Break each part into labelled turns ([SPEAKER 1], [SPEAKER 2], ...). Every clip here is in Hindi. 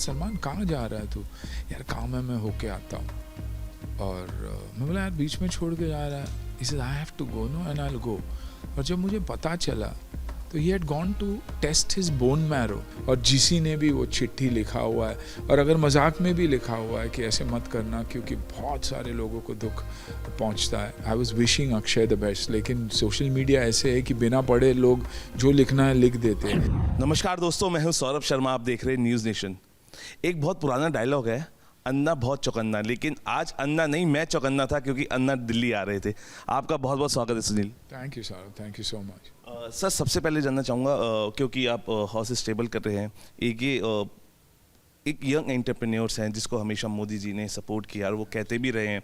[SPEAKER 1] सलमान कहाँ जा रहा है तू? यार काम है, मैं होके आता हूँ। और मैं बोला यार बीच में छोड़ के जा रहा है? He said I have to go, no, and I'll go. और जब मुझे पता चला तो he had gone to test his bone marrow, और जीसी ने भी वो चिट्ठी लिखा हुआ है, और अगर मजाक में भी लिखा हुआ है कि ऐसे मत करना क्योंकि बहुत सारे लोगों को दुख पहुंचता है। I was wishing Akshay the best, लेकिन सोशल मीडिया ऐसे है कि बिना पढ़े लोग जो लिखना है लिख देते हैं।
[SPEAKER 2] नमस्कार दोस्तों, मैं हूं सौरभ शर्मा, आप देख रहे हैं न्यूज़ नेशन। एक बहुत पुराना डायलॉग है, अन्ना बहुत चौकन्ना, लेकिन आज अन्ना नहीं मैं चौकन्ना था क्योंकि अन्ना दिल्ली आ रहे थे। आपका बहुत बहुत स्वागत है Sunil.
[SPEAKER 1] Thank you sir, thank you so much.
[SPEAKER 2] Sir, सबसे पहले जानना चाहूँगा क्योंकि आप हाउस स्टेबल कर रहे हैं, एक यंग एंटरप्रेन्योर्स हैं जिसको हमेशा मोदी जी ने सपोर्ट किया और वो कहते भी रहे हैं,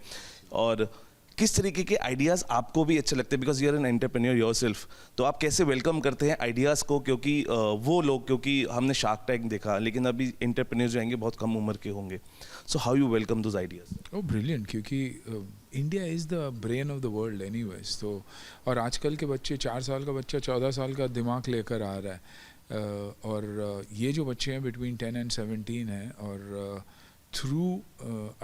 [SPEAKER 2] और किस तरीके के आइडियाज़ आपको भी अच्छे लगते हैं because you are an entrepreneur yourself, तो आप कैसे वेलकम करते हैं आइडियाज़ को? क्योंकि वो लोग, क्योंकि हमने शार्क टैंक देखा, लेकिन अभी एंटरप्रेन्योर जो आएंगे बहुत कम उम्र के होंगे, so how you welcome those ideas?
[SPEAKER 1] Oh brilliant, क्योंकि India is the brain of the world anyways. तो और आजकल के बच्चे, 4 साल का बच्चा 14 साल का दिमाग लेकर आ रहा है, और ये जो बच्चे हैं बिटवीन 10 and 17 हैं, और थ्रू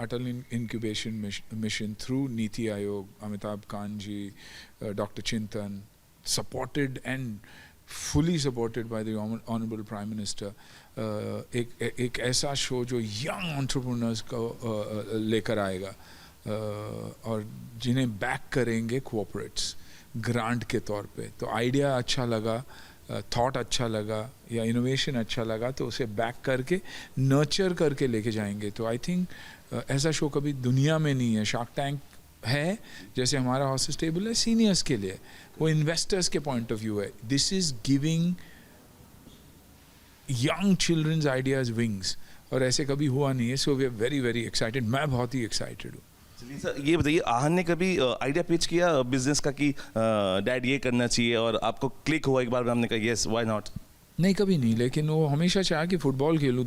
[SPEAKER 1] अटल इंक्यूबेशन मिशन, थ्रू नीति आयोग, अमिताभ कांत जी, डॉक्टर चिंतन, supported and fully supported by the honorable prime minister, एक ऐसा शो जो यंग एंटरप्रेन्योर्स को लेकर आएगा, और जिन्हें बैक करेंगे कोऑपरेट्स ग्रांट के तौर पे। तो आइडिया अच्छा लगा, थॉट अच्छा लगा या इनोवेशन अच्छा लगा तो उसे बैक करके नर्चर करके लेके जाएंगे। तो आई थिंक ऐसा शो कभी दुनिया में नहीं है। शार्क टैंक है जैसे हमारा हाउस स्टेबल है सीनियर्स के लिए, वो इन्वेस्टर्स के पॉइंट ऑफ व्यू है। This is giving young childrens ideas wings, और ऐसे कभी हुआ नहीं है। So we are very very excited, मैं बहुत ही एक्साइटेड हूँ।
[SPEAKER 2] चलिए सर, ये बताइए, आहन ने कभी आइडिया पिच किया बिजनेस का कि डैड ये करना चाहिए, और आपको क्लिक हुआ एक बार में, हमने कहा येस व्हाई नॉट?
[SPEAKER 1] नहीं, कभी नहीं, लेकिन वो हमेशा चाहा कि फुटबॉल खेलूँ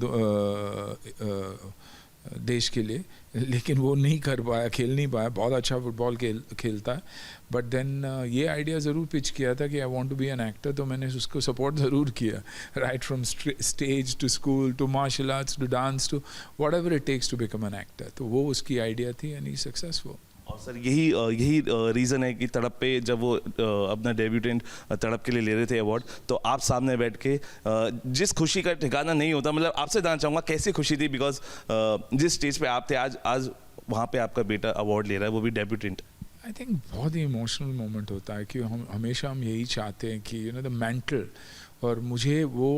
[SPEAKER 1] देश के लिए, लेकिन वो नहीं कर पाया, खेल नहीं पाया। बहुत अच्छा फुटबॉल खेलता है, बट देन ये आइडिया ज़रूर पिच किया था कि I want to be an actor, तो मैंने उसको सपोर्ट ज़रूर किया, right from stage to school to martial arts to dance to whatever it takes to become an actor. तो वो उसकी आइडिया थी एंड ही सक्सेसफुल।
[SPEAKER 2] और सर यही रीज़न है कि तड़प पे जब वो अपना डेब्यूटेंट तड़प के लिए ले रहे थे अवार्ड, तो आप सामने बैठ के जिस खुशी का ठिकाना नहीं होता, मतलब आपसे जानना चाहूँगा कैसी खुशी थी, बिकॉज जिस स्टेज पे आप थे, आज वहाँ पे आपका बेटा अवार्ड ले रहा है, वो भी डेब्यूटेंट।
[SPEAKER 1] आई थिंक बहुत ही इमोशनल मोमेंट होता है कि हम यही चाहते हैं कि द मेंटल, और मुझे वो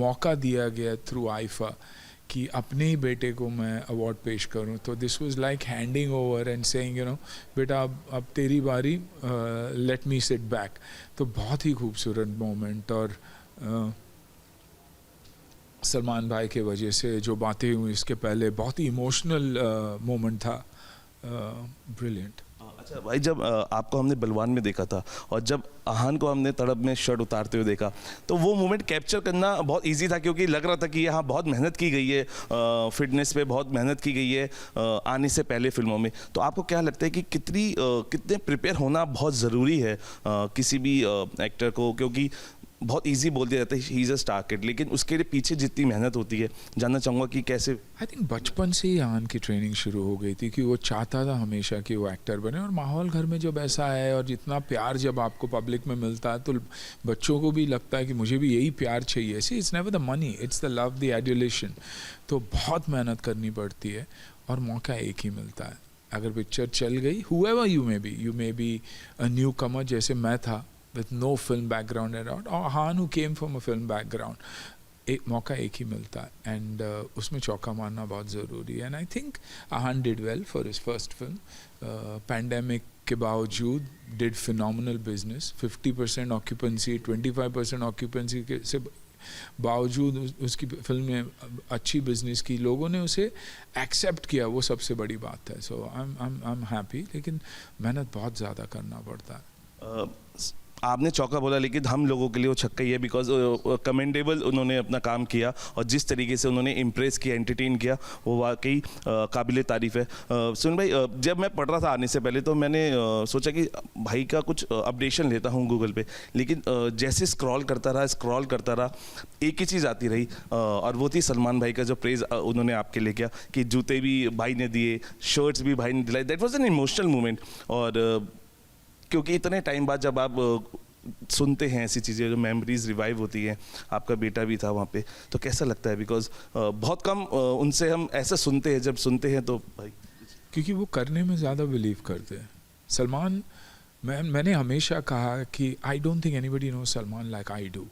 [SPEAKER 1] मौका दिया गया थ्रू आईफा कि अपने ही बेटे को मैं अवार्ड पेश करूं। तो this was like handing over and saying बेटा अब तेरी बारी, लेट मी सिट बैक। तो बहुत ही खूबसूरत मोमेंट, और सलमान भाई के वजह से जो बातें हुई इसके पहले बहुत ही इमोशनल मोमेंट था। ब्रिलियंट।
[SPEAKER 2] अच्छा भाई, जब आपको हमने बलवान में देखा था और जब आहान को हमने तड़प में शर्ट उतारते हुए देखा, तो वो मोमेंट कैप्चर करना बहुत इजी था, क्योंकि लग रहा था कि यहाँ बहुत मेहनत की गई है, फिटनेस पे बहुत मेहनत की गई है आने से पहले फिल्मों में। तो आपको क्या लगता है कि कितने प्रिपेयर होना बहुत ज़रूरी है किसी भी एक्टर को? क्योंकि बहुत इजी बोल दिया जाता है he is a star kid, लेकिन उसके लिए पीछे जितनी मेहनत होती है, जानना चाहूँगा कि कैसे।
[SPEAKER 1] आई थिंक बचपन से ही आहान की ट्रेनिंग शुरू हो गई थी कि वो चाहता था हमेशा कि वो एक्टर बने, और माहौल घर में जब ऐसा है और जितना प्यार जब आपको पब्लिक में मिलता है तो बच्चों को भी लगता है कि मुझे भी यही प्यार चाहिए। See, it's never the money, it's the love, the adulation. तो बहुत मेहनत करनी पड़ती है और मौका एक ही मिलता है। अगर पिक्चर चल गई, however you may be a newcomer जैसे मैं था with no film background at all, or Han who came from a film background, एक मौका एक ही मिलता है, एंड उसमें चौका मारना बहुत ज़रूरी है। And I think Ahan did well for his first film, pandemic के बावजूद did phenomenal business, 50% occupancy, 25% occupancy के से बावजूद उसकी फिल्म ने अच्छी बिजनेस की, लोगों ने उसे एक्सेप्ट किया, वो सबसे बड़ी बात है। सो आई एम हैप्पी, लेकिन मेहनत बहुत ज़्यादा करना पड़ता है।
[SPEAKER 2] आपने चौका बोला लेकिन हम लोगों के लिए वो छक्का ही है, बिकॉज कमेंडेबल उन्होंने अपना काम किया और जिस तरीके से उन्होंने इम्प्रेस किया, एंटरटेन किया, वो वाकई काबिल तारीफ़ है। सुन भाई, जब मैं पढ़ रहा था आने से पहले तो मैंने सोचा कि भाई का कुछ अपडेशन लेता हूँ गूगल पे, लेकिन जैसे स्क्रॉल करता रहा एक ही चीज़ आती रही, और वो थी सलमान भाई का जो प्रेज़ उन्होंने आपके लिए किया कि जूते भी भाई ने दिए, शर्ट्स भी भाई ने दिलाई। That was an emotional moment. और क्योंकि इतने टाइम बाद जब आप सुनते हैं ऐसी चीज़ें, जो मेमोरीज रिवाइव होती हैं, आपका बेटा भी था वहाँ पे, तो कैसा लगता है? बिकॉज बहुत कम उनसे हम ऐसा सुनते हैं, जब सुनते हैं तो भाई,
[SPEAKER 1] क्योंकि वो करने में ज़्यादा बिलीव करते हैं। सलमान, मैंने हमेशा कहा कि I don't think anybody know Salman like I do,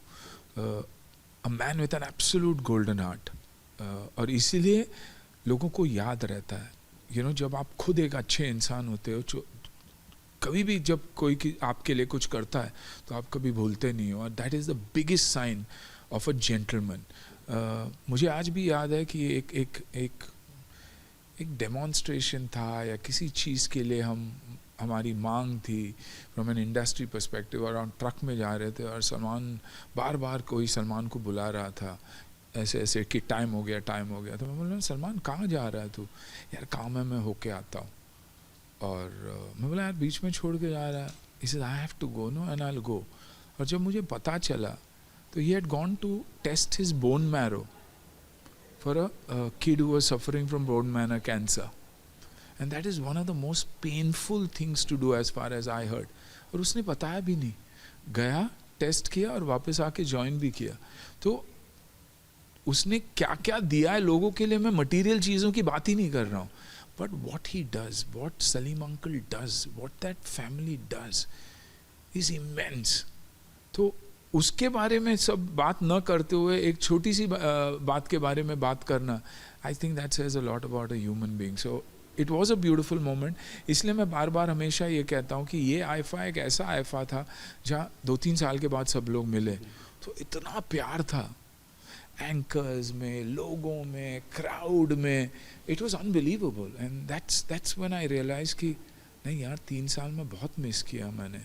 [SPEAKER 1] a man with an absolute golden heart. और इसीलिए लोगों को याद रहता है। जब आप खुद एक अच्छे इंसान होते हो, जो कभी भी जब कोई आपके लिए कुछ करता है तो आप कभी भूलते नहीं हो, और that is the biggest sign of a gentleman. मुझे आज भी याद है कि एक डेमॉन्स्ट्रेशन था या किसी चीज़ के लिए हमारी मांग थी फ्रॉम एन इंडस्ट्री पर्सपेक्टिव, और हम ट्रक में जा रहे थे और सलमान बार कोई सलमान को बुला रहा था ऐसे कि टाइम हो गया। तो मैं बोल रहा, सलमान कहाँ जा रहा है तू? यार काम है, मैं होके आता हूँ। और मैं बोला, यार बीच में छोड़ के जा रहा है? He said I have to go, no, and I will go. और जब मुझे पता चला तो he had gone to test his bone marrow for a kid who was suffering from bone marrow cancer, and that is one of the most painful things to do as far as I heard. और उसने बताया भी नहीं, गया, टेस्ट किया और वापस आके ज्वाइन भी किया। तो उसने क्या क्या दिया है लोगों के लिए, मैं मटीरियल चीज़ों की बात ही नहीं कर रहा हूँ, but what he does, what Salim uncle does, what that family does is immense. तो उसके बारे में सब बात न करते हुए एक छोटी सी बात के बारे में बात करना, I think that says a lot about a human being. So it was a beautiful moment. इसलिए मैं बार बार हमेशा ये कहता हूँ कि ये आइफा एक ऐसा आइफा था जहाँ 2-3 साल के बाद सब लोग मिले तो इतना प्यार था, एंकर्स में, लोगों में, क्राउड में, it was unbelievable. And that's when I realise कि नहीं यार, 3 साल में बहुत मिस किया मैंने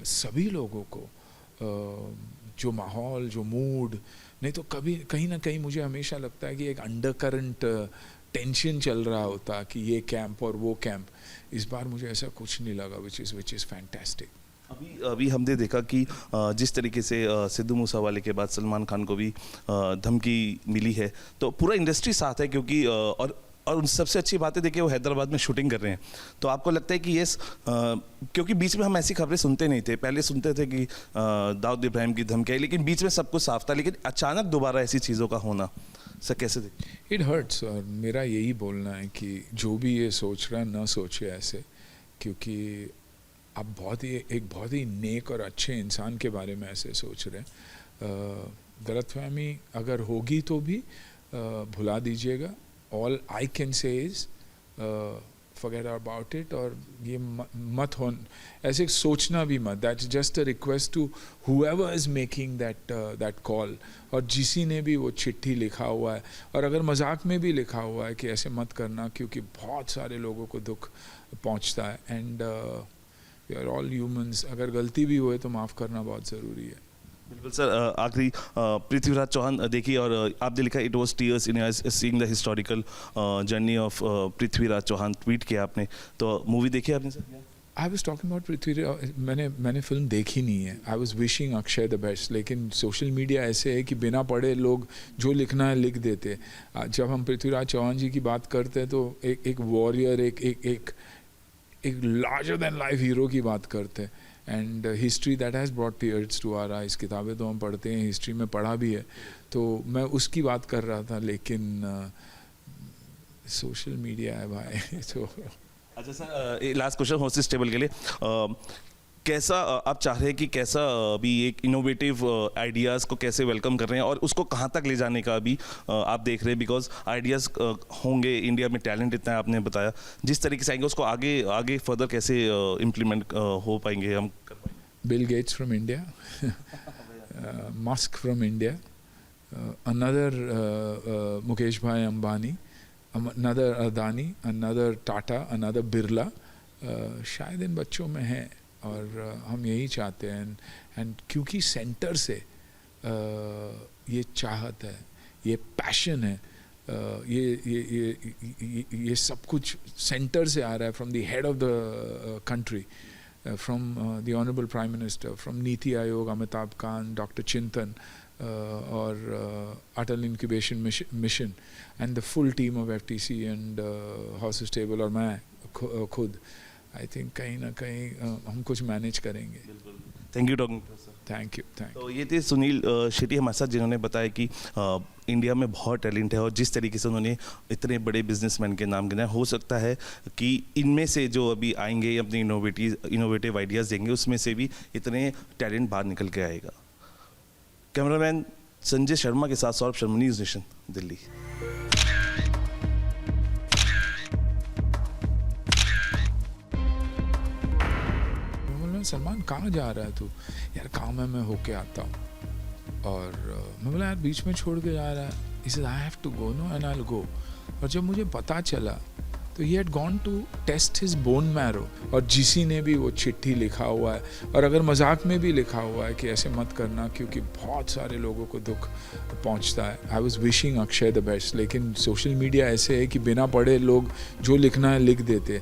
[SPEAKER 1] सभी लोगों को, जो माहौल, जो मूड। नहीं तो कभी कहीं ना कहीं मुझे हमेशा लगता है कि एक अंडर करंट टेंशन चल रहा होता कि ये कैंप और वो कैंप। इस बार मुझे ऐसा कुछ नहीं लगा, विच इज़ फैंटास्टिक।
[SPEAKER 2] अभी हमने देखा कि जिस तरीके से सिद्धू मूसेवाले के बाद सलमान खान को भी धमकी मिली है, तो पूरा इंडस्ट्री साथ है, क्योंकि और सबसे अच्छी बात है, देखिए वो हैदराबाद में शूटिंग कर रहे हैं। तो आपको लगता है कि ये क्योंकि बीच में हम ऐसी खबरें सुनते नहीं थे, पहले सुनते थे कि दाऊद इब्राहिम की धमकी आई, लेकिन बीच में सब कुछ साफ था, लेकिन अचानक दोबारा ऐसी चीज़ों का होना, सर कैसे देखते?
[SPEAKER 1] It hurts. और मेरा यही बोलना है कि जो भी ये सोच रहा है ना सोचे ऐसे, क्योंकि आप बहुत ही नेक और अच्छे इंसान के बारे में ऐसे सोच रहे हैं। गलतफहमी अगर होगी तो भी भुला दीजिएगा। All I can say is forget about it, और ये मत हो, ऐसे सोचना भी मत। That's just a request to whoever is making that call, और जिसी ने भी वो चिट्ठी लिखा हुआ है, और अगर मजाक में भी लिखा हुआ है कि ऐसे मत करना, क्योंकि बहुत सारे लोगों को दुख पहुंचता है। And we are all humans, अगर गलती भी हुए तो माफ़ करना बहुत ज़रूरी है।
[SPEAKER 2] बिल्कुल सर। आखिरी पृथ्वीराज चौहान देखिए, और आपने लिखा it was tears in eyes seeing the historical journey of Prithviraj Chauhan, tweet किया आपने, तो मूवी देखी आपने sir?
[SPEAKER 1] I was talking about Prithviraj, मैंने फिल्म देखी नहीं है। I was wishing Akshay the best, लेकिन सोशल मीडिया ऐसे है कि बिना पढ़े लोग जो लिखना है लिख देते। जब हम पृथ्वीराज चौहान जी की बात करते हैं तो एक वॉरियर, एक लार्जर देन लाइफ हीरो की बात करते हैं। And history that has brought tears to our eyes, किताबें तो हम पढ़ते हैं, हिस्ट्री में पढ़ा भी है, तो मैं उसकी बात कर रहा था, लेकिन सोशल मीडिया है भाई। तो
[SPEAKER 2] अच्छा sir, last question hostess table के लिए, कैसा आप चाह रहे हैं कि कैसा अभी एक इनोवेटिव आइडियाज़ को कैसे वेलकम कर रहे हैं और उसको कहाँ तक ले जाने का अभी आप देख रहे हैं? बिकॉज आइडियाज़ होंगे, इंडिया में टैलेंट इतना है, आपने बताया, जिस तरीके से आएंगे उसको आगे फर्दर कैसे इम्प्लीमेंट हो पाएंगे, हम कर पाएंगे?
[SPEAKER 1] Bill Gates from India, Musk from India, another Mukesh भाई Ambani, another Adani, another Tata, another Birla, शायद इन बच्चों में है। और हम यही चाहते हैं एंड क्योंकि सेंटर से ये चाहत है, ये पैशन है, ये सब कुछ सेंटर से आ रहा है, from the head of the country, from the honourable prime minister, from NITI Aayog, Amitabh Kant, doctor Chintan और Atal incubation mission and the full team of FTC and house stable और मैं खुद, आई थिंक कहीं ना कहीं हम कुछ मैनेज करेंगे.
[SPEAKER 2] Thank you doctor sir.
[SPEAKER 1] Thank you.
[SPEAKER 2] तो ये थे सुनील शेट्टी हमारे साथ, जिन्होंने बताया कि इंडिया में बहुत टैलेंट है और जिस तरीके से उन्होंने इतने बड़े बिजनेसमैन के नाम गिनाए, हो सकता है कि इनमें से जो अभी आएंगे अपने इनोवेटिव आइडियाज़ देंगे, उसमें से भी इतने टैलेंट बाहर निकल के आएगा. कैमरामैन संजय शर्मा के साथ सौरभ शर्मा, न्यूज़ नेशन, दिल्ली.
[SPEAKER 1] सलमान कहाँ जा रहा है तू? यार काम है, मैं होके आता हूँ. और मैं बोला यार बीच में छोड़ के जा रहा है. He said I have to go, no, and I'll go. और जब मुझे पता चला तो he had gone to test his bone marrow, और GC ने भी वो चिट्ठी लिखा हुआ है, और अगर मजाक में भी लिखा हुआ है कि ऐसे मत करना क्योंकि बहुत सारे लोगों को दुख पहुंचता है. I was wishing Akshay the best, लेकिन सोशल मीडिया ऐसे है कि बिना पढ़े लोग जो लिखना है लिख देते.